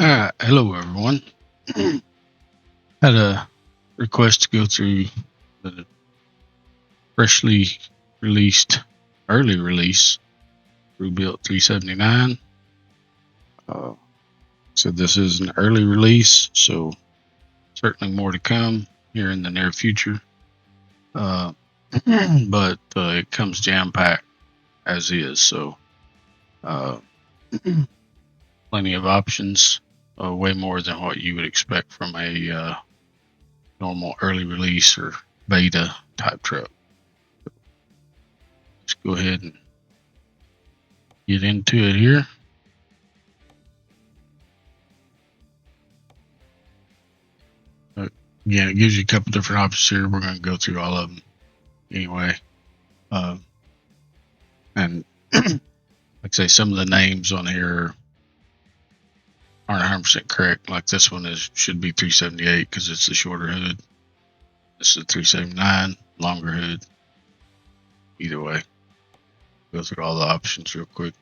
Hello everyone. Had a request to go through the freshly released, early release Brewbuilt 379. So this is an early release, so certainly more to come here in the near future. But it comes jam-packed as is, so plenty of options, way more than what you would expect from a normal early release or beta type truck. Let's go ahead and get into it here. Again, it gives you a couple different options here. We're going to go through all of them anyway. And like I say, some of the names on here aren't 100% correct. Like this one should be 378 because it's the shorter hood. This is 379, longer hood. Either way, go through all the options real quick.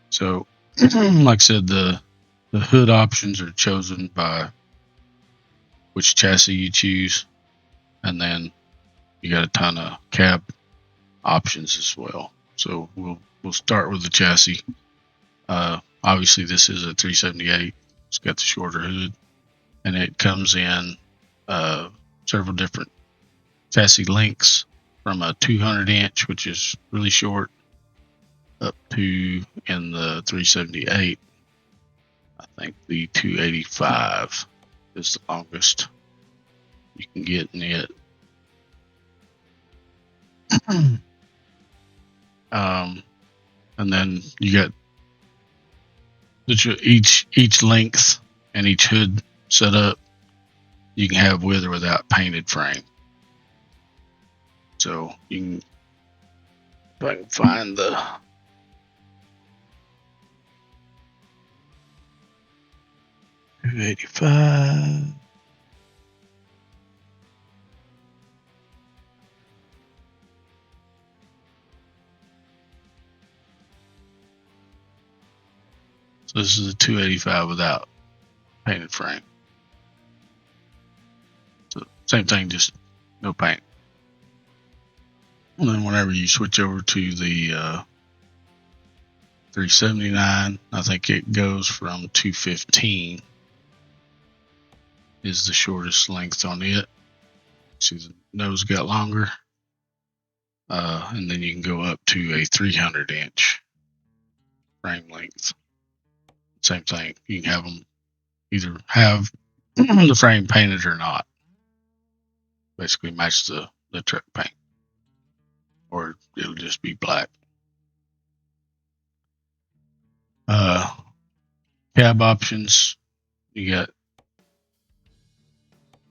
So, like I said, the hood options are chosen by which chassis you choose, and then you got a ton of cab options as well. So we'll start with the chassis. Obviously, this is a 378. It's got the shorter hood, and it comes in several different chassis lengths, from a 200-inch, which is really short, up to, in the 378, I think the 285 is the longest you can get in it. And then you got each length and each hood setup you can have with or without painted frame. So you can, if I can find the $285. So this is a 285 without painted frame. So same thing, just no paint. And then whenever you switch over to the 379, I think it goes from 215 is the shortest length on it. See, the nose got longer. And then you can go up to a 300-inch frame length. Same thing. You can have them either have the frame painted or not. Basically match the truck paint. Or it'll just be black. Cab options. You got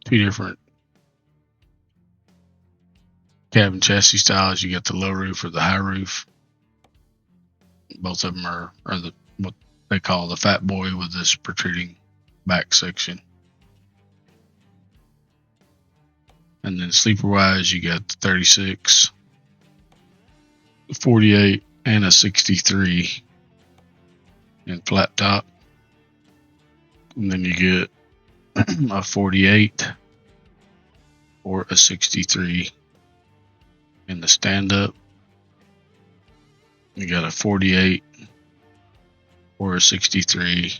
two different cab and chassis styles. You got the low roof or the high roof. Both of them are what they call the fat boy with this protruding back section. And then sleeper wise, you got the 36, 48, and a 63 in flat top. And then you get a 48 or a 63 in the stand up. You got a 48 or a 63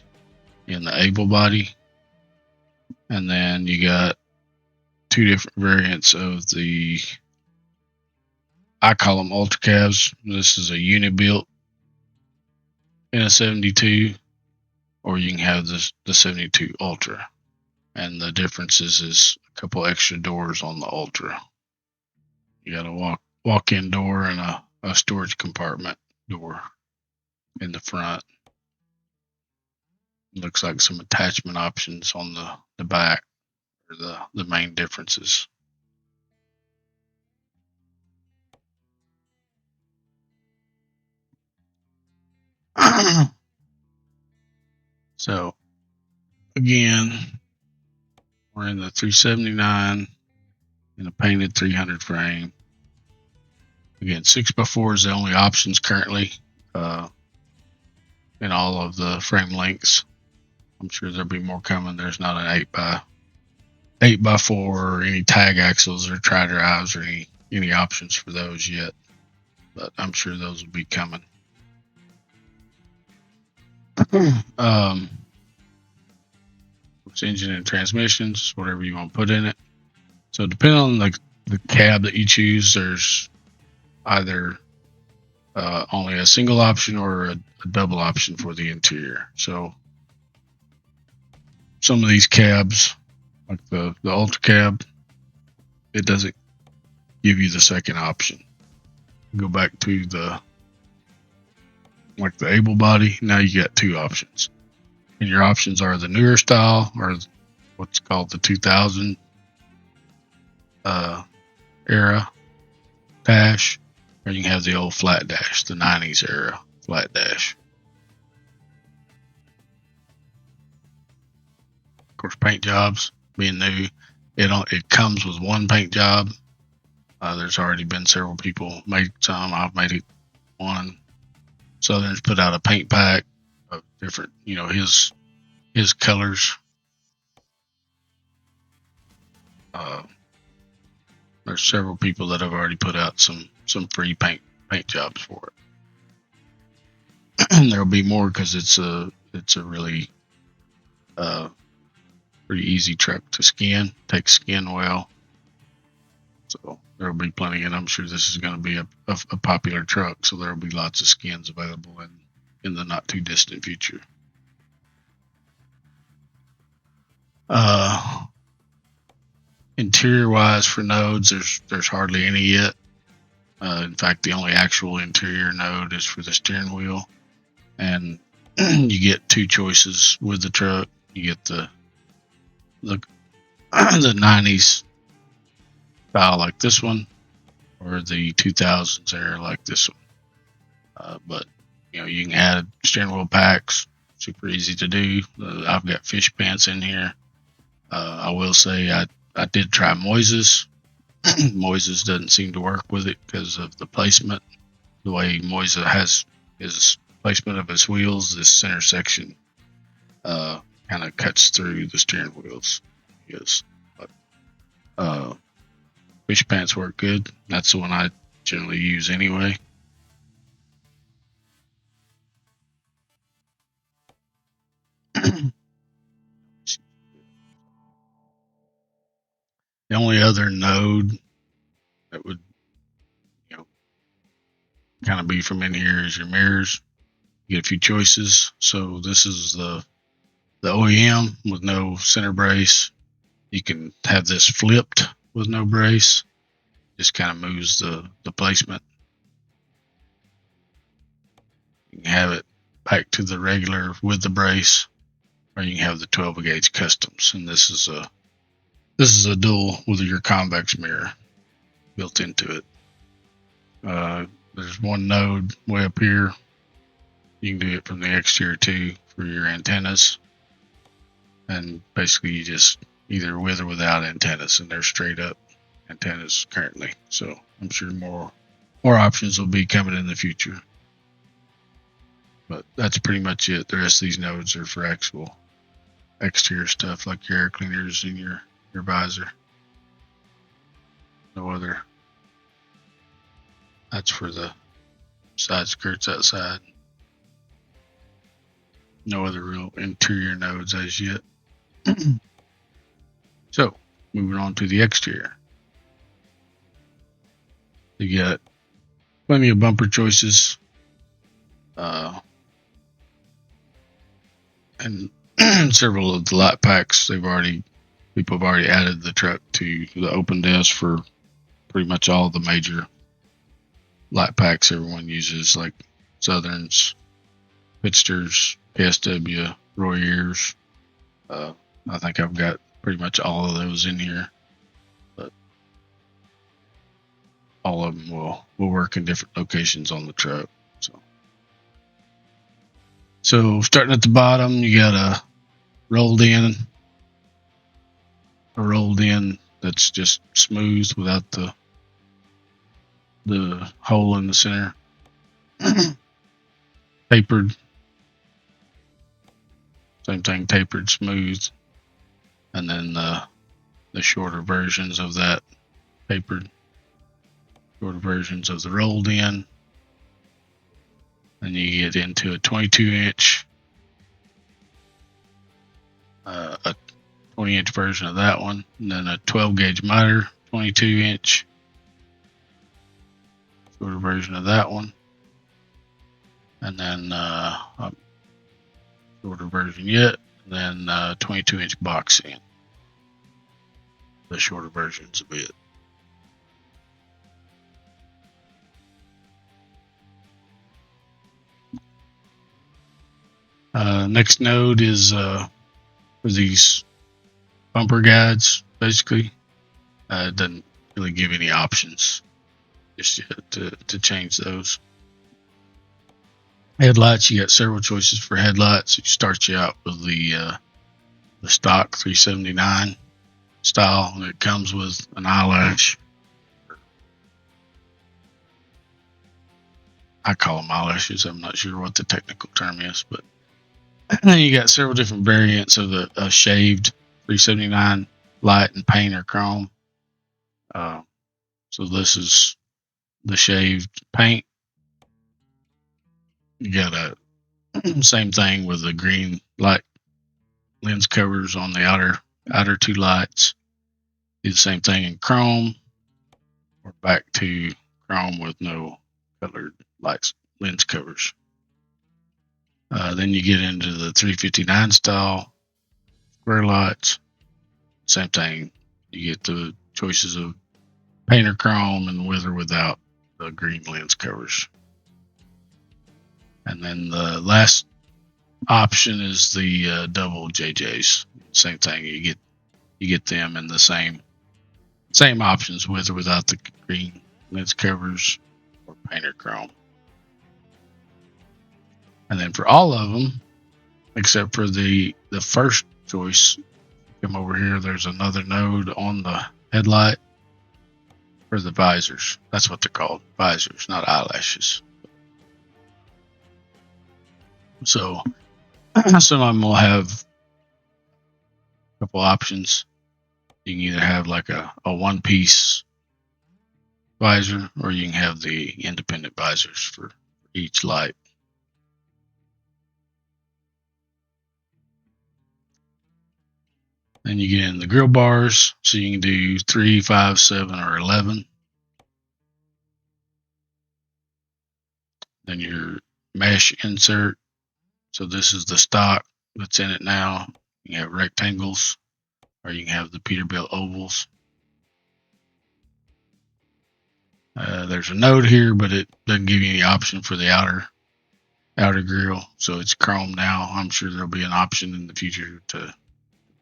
in the able body. And then you got two different variants of the, I call them ultra cabs. This is a Brewbuilt in a 72, or you can have the 72 Ultra. And the difference is a couple extra doors on the Ultra. You got a walk-in door and a storage compartment door in the front. Looks like some attachment options on the back are the main differences. So again, we're in the 379 in a painted 300 frame. Again, 6x4 is the only options currently. in all of the frame lengths. I'm sure there'll be more coming. There's not an 8x4 or any tag axles or tri drives or any options for those yet, but I'm sure those will be coming. Which engine and transmissions, whatever you want to put in it. So depending on the cab that you choose, there's either only a single option or a double option for the interior. So some of these cabs, like the Ultra cab, it doesn't give you the second option. Go back to the Able body. Now you got two options, and your options are the newer style, or what's called the 2000 era dash, or you can have the old flat dash, the 90s era flat dash. Of course, paint jobs being new, it comes with one paint job. There's already been several people made some. I've made it one. Southern's put out a paint pack of different, his colors. There's several people that have already put out some free paint jobs for it. And there'll be more because it's a really pretty easy truck to skin. Takes skin well. So there'll be plenty, and I'm sure this is going to be a popular truck, so there'll be lots of skins available in the not too distant future. Interior wise for nodes, there's hardly any yet. In fact, the only actual interior node is for the steering wheel, and you get two choices with the truck. You get the 90s style like this one, or the 2000s era like this one. But you can add steering wheel packs. Super easy to do. I've got fish pants in here. I will say I did try Moises. Moises doesn't seem to work with it because of the placement. The way Moise has his placement of his wheels, this center section kind of cuts through the steering wheels. Yes, but fish pants work good. That's the one I generally use anyway. The only other node that would, kind of be from in here is your mirrors. You get a few choices. So this is the OEM with no center brace. You can have this flipped with no brace. Just kind of moves the placement. You can have it back to the regular with the brace, or you can have the 12 gauge customs. And this is a dual with your convex mirror built into it. There's one node way up here. You can do it from the exterior too for your antennas. And basically you just either with or without antennas, and they're straight up antennas currently. So I'm sure more options will be coming in the future. But that's pretty much it. The rest of these nodes are for actual exterior stuff like your air cleaners and your visor. No other. That's for the side skirts outside. No other real interior nodes as yet. So, moving on to the exterior. You got plenty of bumper choices. And several of the light packs, people have already added the truck to the open desk for pretty much all the major light packs everyone uses, like Southerns, Pitsters, KSW, Roy Ears. I think I've got pretty much all of those in here, but all of them will work in different locations on the truck. So starting at the bottom, you got a rolled in that's just smooth without the hole in the center. Tapered Same thing, tapered, smooth, and then the shorter versions of that tapered, shorter versions of the rolled in. Then you get into a 22-inch, a 20-inch version of that one, and then a 12-gauge miter, 22-inch, shorter version of that one, and then a shorter version yet, and then 22-inch box in, the shorter versions of it. Next node is for these bumper guides, basically. It doesn't really give any options just yet to change those. Headlights, you got several choices for headlights. It starts you out with the stock 379 style, and it comes with an eyelash. I call them eyelashes. I'm not sure what the technical term is, but then you got several different variants of the shaved 379 light and paint or chrome. So this is the shaved paint. You got a same thing with the green light lens covers on the outer two lights. Do the same thing in chrome. We're back to chrome with no colored lights lens covers. Then you get into the 359 style square lights. Same thing. You get the choices of painter chrome and with or without the green lens covers. And then the last option is the double JJs. Same thing. You get them in the same options with or without the green lens covers or painter chrome. And then for all of them, except for the first choice, come over here, there's another node on the headlight for the visors. That's what they're called, visors, not eyelashes. So some of them will have a couple options. You can either have like a one-piece visor, or you can have the independent visors for each light. Then you get in the grill bars, so you can do 3, 5, 7, or 11. Then your mesh insert. So this is the stock that's in it now. You can have rectangles, or you can have the Peterbilt ovals. There's a node here, but it doesn't give you any option for the outer grill. So it's chrome now. I'm sure there'll be an option in the future to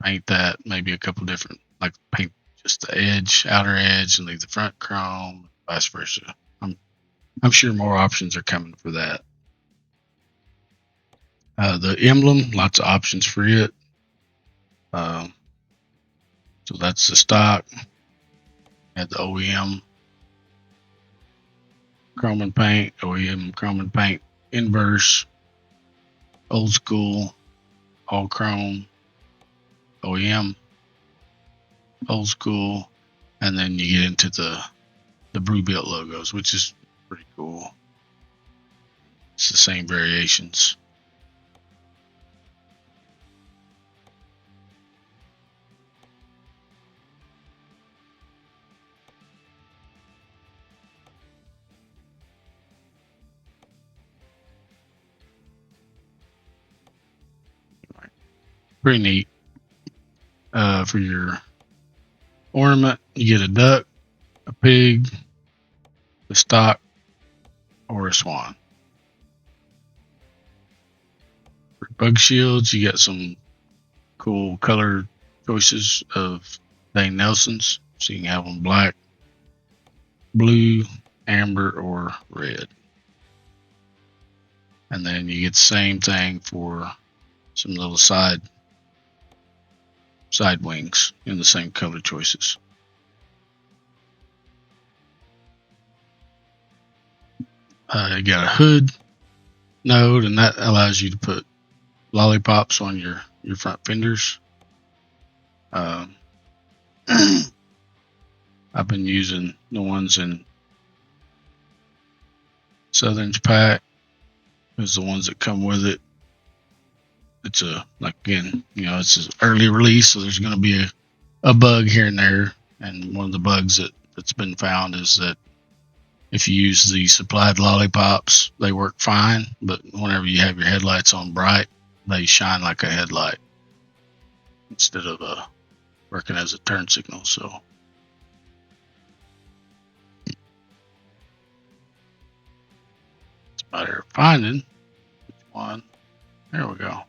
paint that, maybe a couple different, like paint just the edge, outer edge, and leave the front chrome, vice versa. I'm sure more options are coming for that. The emblem, lots of options for it. So that's the stock. Had the OEM chrome and paint, OEM chrome and paint inverse, old school, all chrome, OEM, old school, and then you get into the Brewbuilt logos, which is pretty cool. It's the same variations. Pretty neat. For your ornament, you get a duck, a pig, a stock, or a swan. For bug shields, you got some cool color choices of Dane Nelson's. So you can have them black, blue, amber, or red. And then you get the same thing for some little side wings in the same color choices. You got a hood node, and that allows you to put lollipops on your your front fenders. I've been using the ones in Southern's pack, is the ones that come with it. It's it's an early release, so there's going to be a bug here and there. And one of the bugs that's been found is that if you use the supplied lollipops, they work fine, but whenever you have your headlights on bright, they shine like a headlight instead of working as a turn signal. So it's a matter of finding which one. There we go.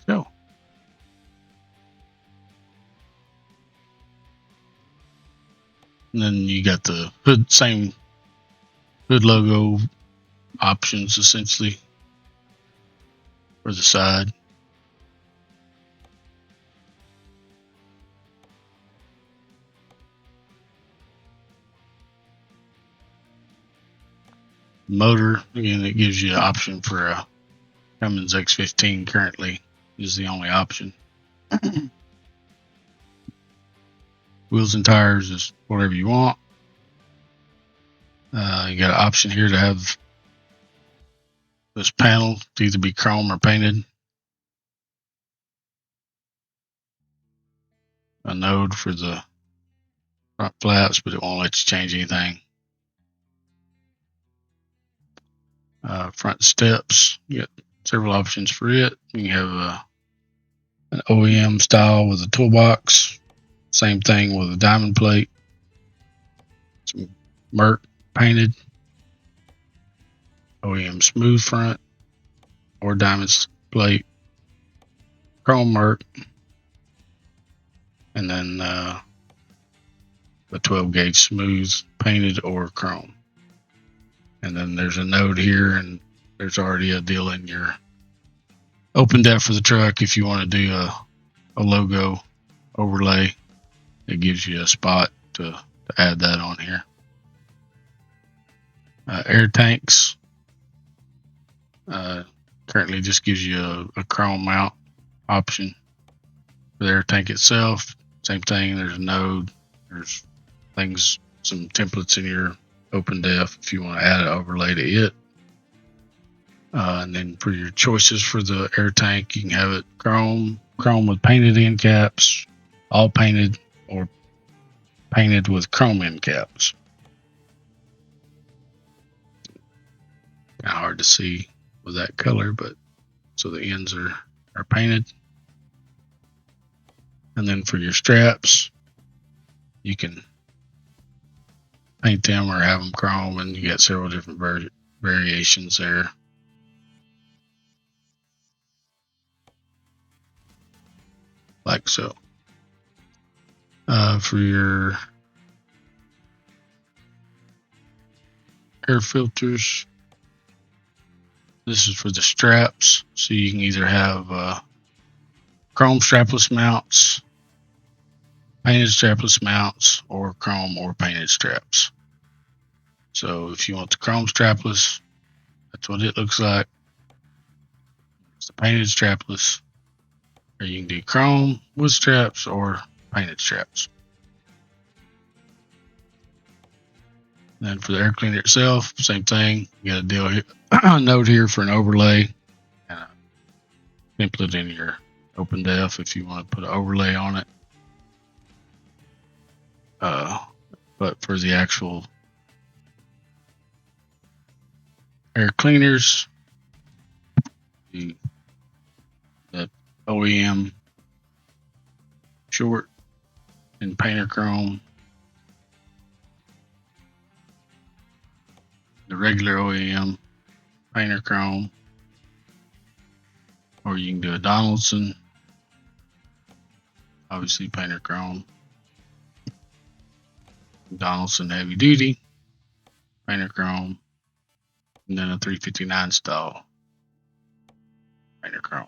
So and then you got the hood, same hood logo options essentially for the side. Motor, again, it gives you an option for a Cummins X15 currently is the only option. Wheels and tires is whatever you want. You got an option here to have this panel to either be chrome or painted. A node for the front flaps, but it won't let you change anything. Front steps, you got several options for it. You can have an OEM style with a toolbox. Same thing with a diamond plate. Some Merc painted. OEM smooth front or diamond plate. Chrome Merc. And then the 12 gauge smooth painted or chrome. And then there's a node here, and there's already a deal in your open depth for the truck. If you want to do a logo overlay, it gives you a spot to add that on here. Air tanks currently just gives you a chrome mount option for the air tank itself. Same thing, there's a node, there's things, some templates in your open depth if you want to add an overlay to it. And then for your choices for the air tank, you can have it chrome with painted end caps, all painted, or painted with chrome end caps. Kind of hard to see with that color, but so the ends are painted. And then for your straps, you can paint them or have them chrome, and you got several different variations there. Like so. For your air filters, this is for the straps, so you can either have chrome strapless mounts, painted strapless mounts, or chrome or painted straps. So if you want the chrome strapless, that's what it looks like. It's the painted strapless, or you can do chrome with straps or painted straps. Then for the air cleaner itself, same thing. You got a deal here, a note here for an overlay, and a template in your open depth if you want to put an overlay on it. But for the actual air cleaners, the OEM short in painter chrome, the regular OEM painter chrome, or you can do a Donaldson, obviously painter chrome, Donaldson heavy duty painter chrome, and then a 359 style painter chrome.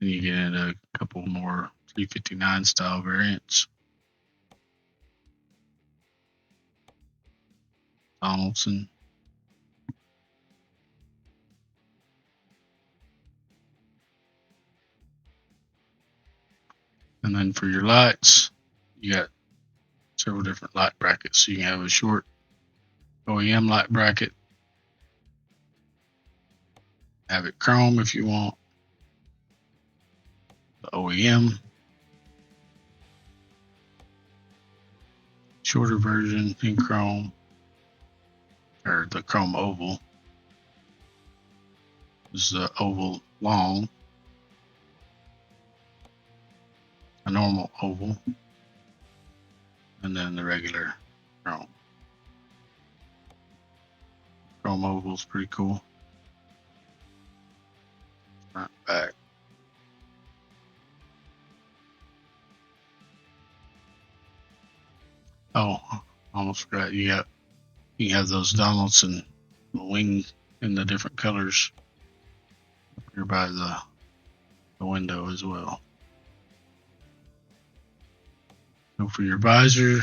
And you get a couple more 359 style variants. Donaldson. And then for your lights, you got several different light brackets. So you can have a short OEM light bracket, have it chrome if you want, the OEM, shorter version in chrome, or the chrome oval. This is the oval long, a normal oval, and then the regular chrome. Chrome oval is pretty cool. Front, back. Oh, almost forgot. You have those Donaldson wing in the different colors up here by the window as well. So for your visor, you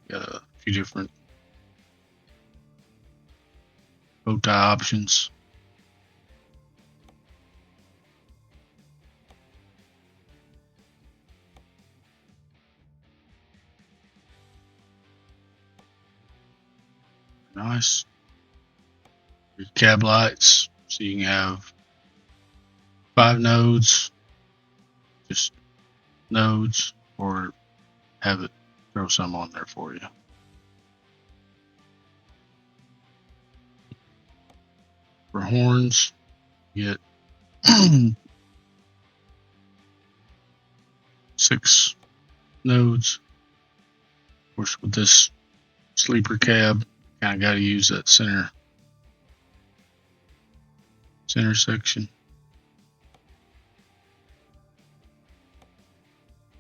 got a few different bow tie options. Nice. Your cab lights, so you can have 5 nodes, just nodes, or have it throw some on there for you. For horns, you get 6 nodes. Of course, with this sleeper cab, kind of got to use that center section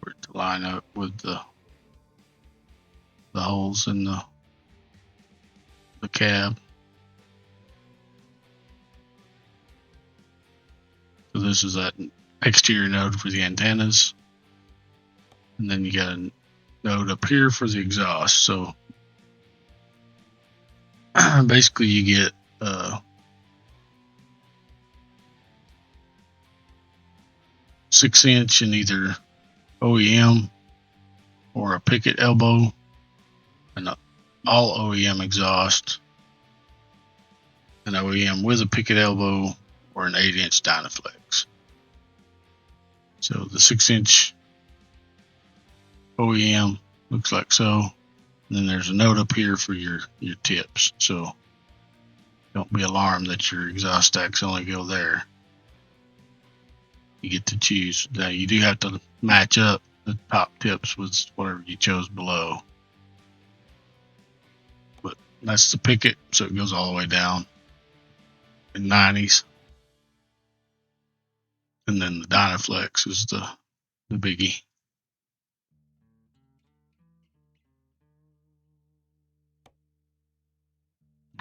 for it to line up with the holes in the cab. So this is that exterior node for the antennas, and then you got a node up here for the exhaust. So basically you get 6-inch in either OEM or a picket elbow, and all OEM exhaust, an OEM with a picket elbow, or an 8-inch Dynaflex. So the 6-inch OEM looks like so. And then there's a node up here for your tips. So don't be alarmed that your exhaust stacks only go there. You get to choose. Now you do have to match up the top tips with whatever you chose below. But that's the picket, so it goes all the way down in 90s. And then the Dynaflex is the biggie.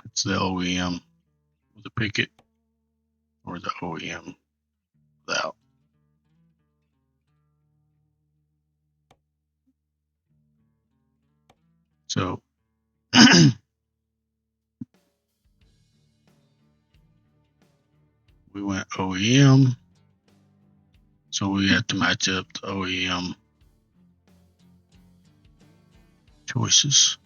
It's the OEM with a picket, or the OEM without. So we went OEM, so we have to match up the OEM choices.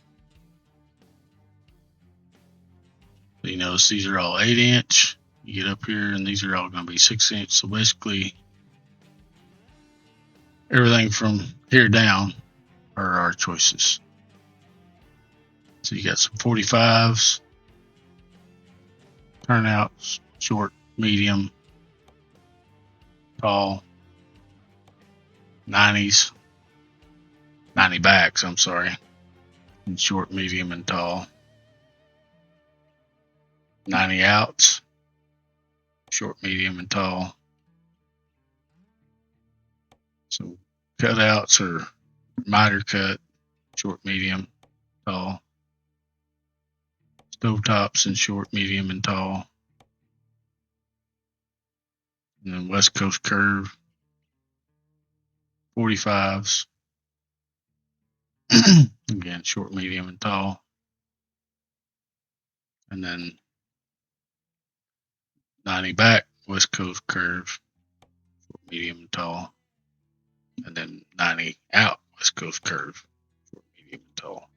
So you notice these are all 8-inch. You get up here and these are all going to be 6-inch. So basically everything from here down are our choices. So you got some 45s, turnouts, short, medium, tall, 90s, 90 backs, I'm sorry, and short, medium, and tall. 90 outs, short, medium, and tall. So cutouts are miter cut, short, medium, tall. Stovetops in short, medium, and tall. And then West Coast curve, 45s, Again, short, medium, and tall. And then 90 back, west coast curve, short, medium, and tall. And then 90 out, west coast curve, short, medium, and tall.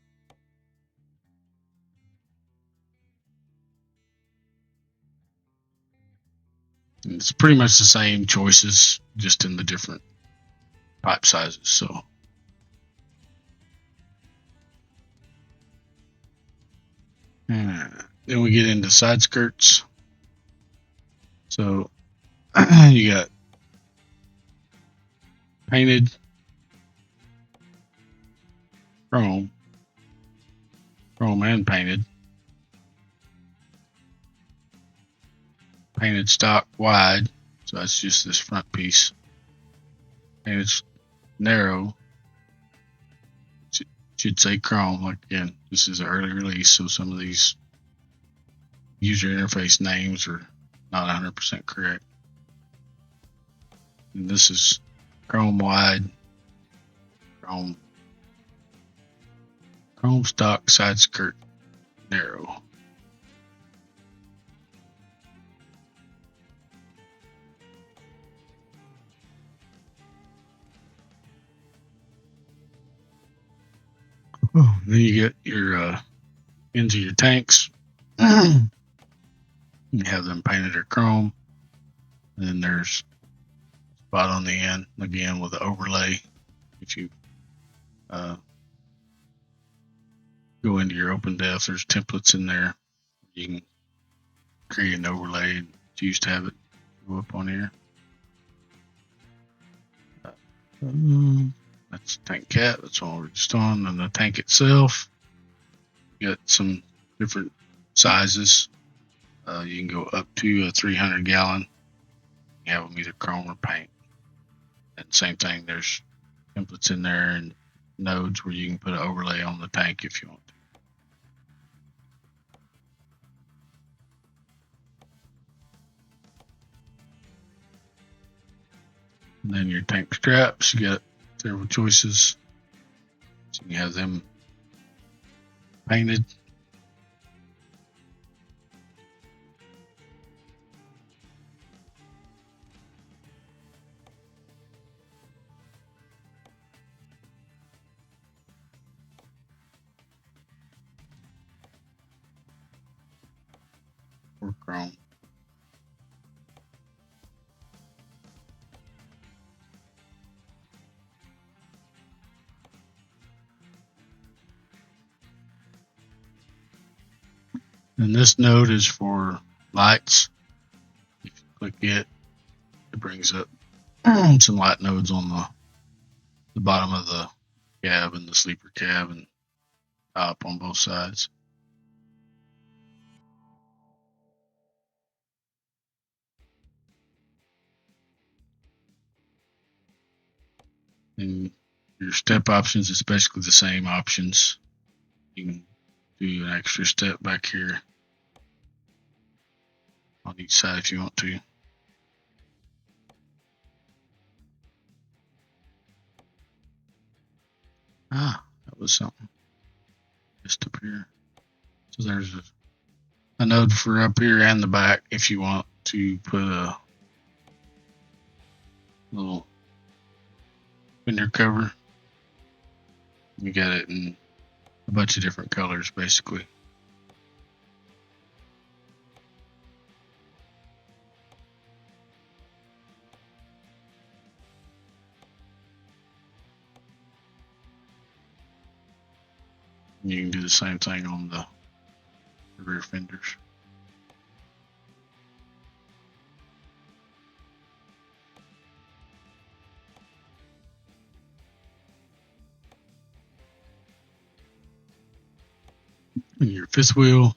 And it's pretty much the same choices, just in the different pipe sizes. So then we get into side skirts. So you got painted, chrome and painted stock wide. So that's just this front piece. Painted narrow. Should say chrome. Like, again, this is an early release, so some of these user interface names are not 100% correct. And this is chrome wide, chrome stock side skirt narrow. Oh, then you get your ends of your tanks. You have them painted or chrome. And then there's a spot on the end, again with the overlay. If you go into your open depth, there's templates in there. You can create an overlay and choose to have it go up on here. That's tank cap. That's what we're just on. And the tank itself, you got some different sizes. You can go up to a 300 gallon. You have them either chrome or paint. And same thing, there's templates in there and nodes where you can put an overlay on the tank if you want to. And then your tank straps, you got several choices. So you have them painted. Or chrome. And this node is for lights. If you click it, it brings up some light nodes on the bottom of the cab and the sleeper cab and top on both sides. And your step options is basically the same options. You can do an extra step back here on each side if you want to. That was something just up here. So there's a node for up here and the back if you want to put a little fender cover. You got it in a bunch of different colors basically. You can do the same thing on the rear fenders. And your fifth wheel,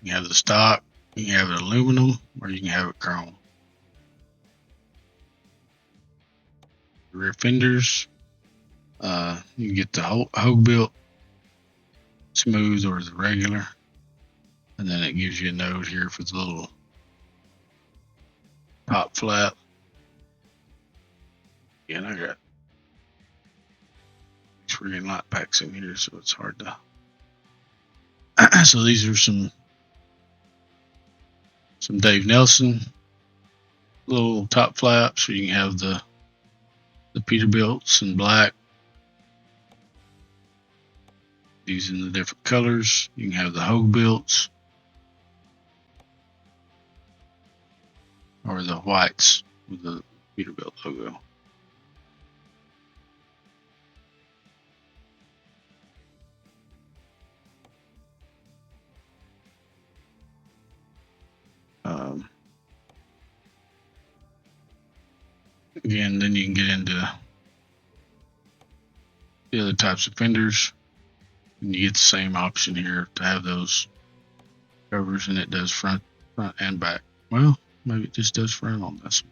you have the stock, you can have it aluminum, or you can have it chrome. The rear fenders, you can get the Brewbuilt smooth or the regular, and then it gives you a node here for the little top flap. And I got these friggin' light packs in here, so it's hard to. So these are some Dave Nelson little top flaps, so you can have the Peterbilts in black. These in the different colors. You can have the Hogebilts or the whites with the Peterbilt logo. Again, then you can get into the other types of fenders, and you get the same option here to have those covers, and it does front and back. Well, maybe it just does front on this one.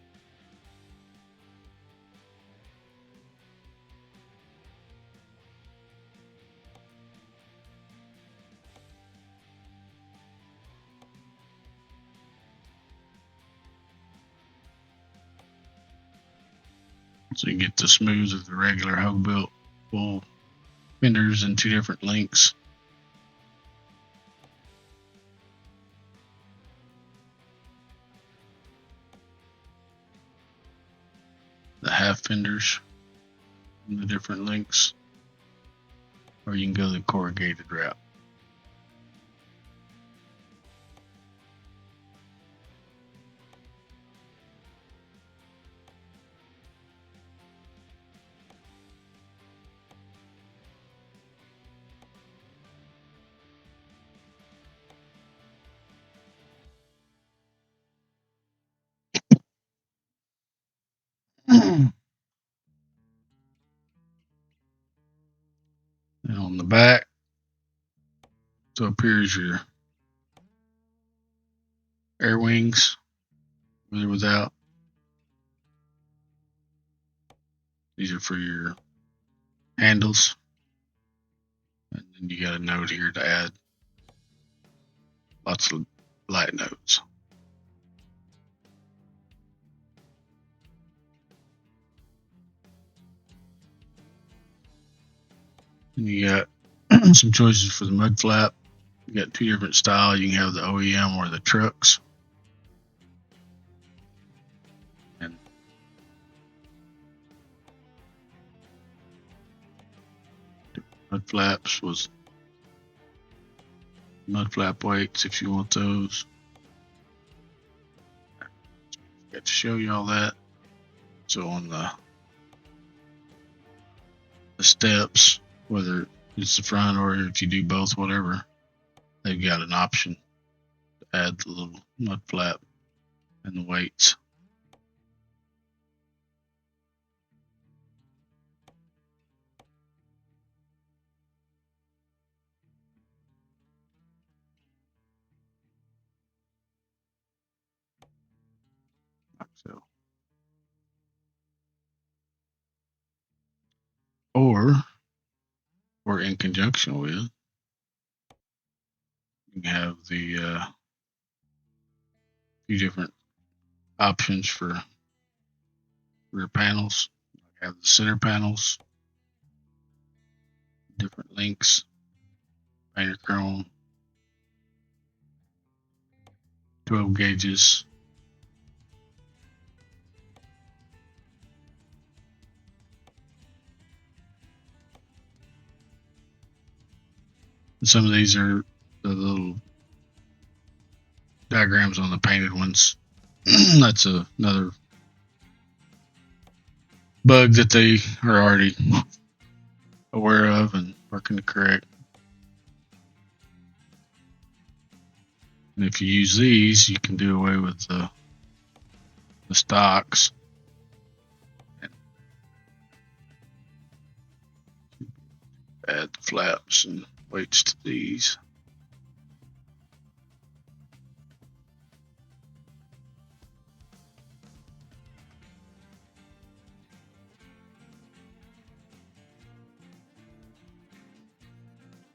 So you get the smooth of the regular Hogebuilt full fenders in two different lengths. The half fenders in the different lengths, or you can go the corrugated route. And on the back, so up here is your air wings, with or without. These are for your handles. And then you got a note here to add lots of light notes. And you got some choices for the mud flap. You got two different styles. You can have the OEM or the trucks. And mud flaps was mud flap weights if you want those. Got to show you all that. So on the steps, whether it's the front or if you do both, whatever, they've got an option to add the little mud flap and the weights. So, or in conjunction with, you can have the few different options for rear panels. You have the center panels, different lengths, painter chrome, 12 gauges. And some of these are the little diagrams on the painted ones. That's another bug that they are already aware of and working to correct. And if you use these, you can do away with the stocks. And add the flaps and weights to these.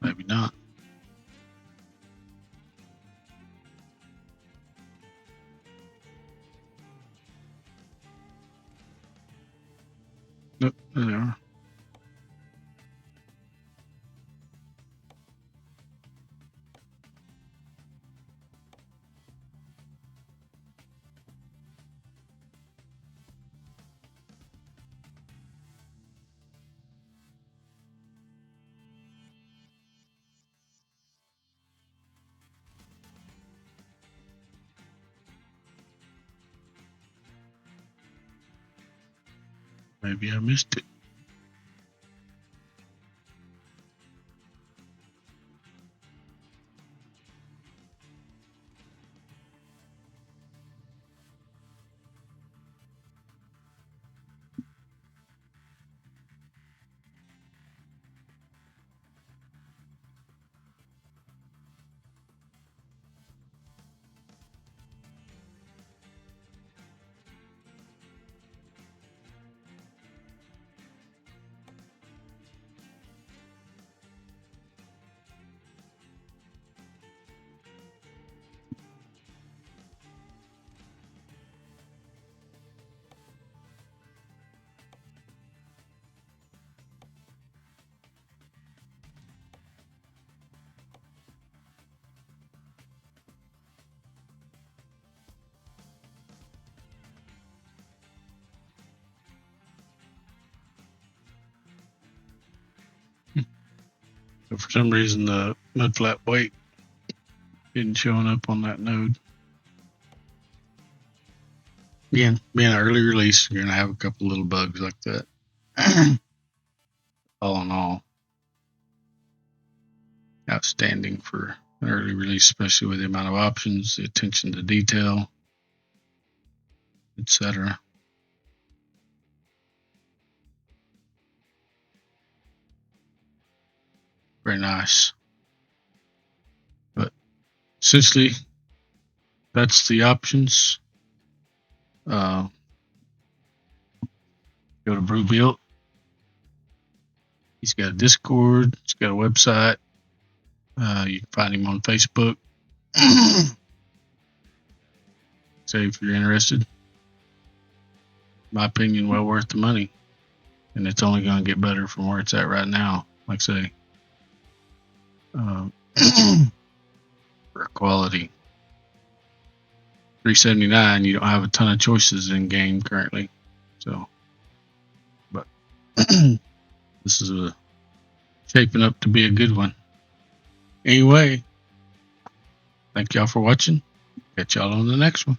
Maybe not. Nope, there they are. Maybe I missed it. So for some reason, the mud flat weight isn't showing up on that node. Again, being an early release, you're going to have a couple little bugs like that. All in all, outstanding for an early release, especially with the amount of options, the attention to detail, etc. Very nice. But essentially, that's the options. Go to Brewbuilt. He's got a Discord. He's got a website. You can find him on Facebook. So if you're interested, in my opinion, well worth the money. And it's only going to get better from where it's at right now. Like I say, for quality. $379, you don't have a ton of choices in game currently. So, but this is shaping up to be a good one. Anyway, thank y'all for watching. Catch y'all on the next one.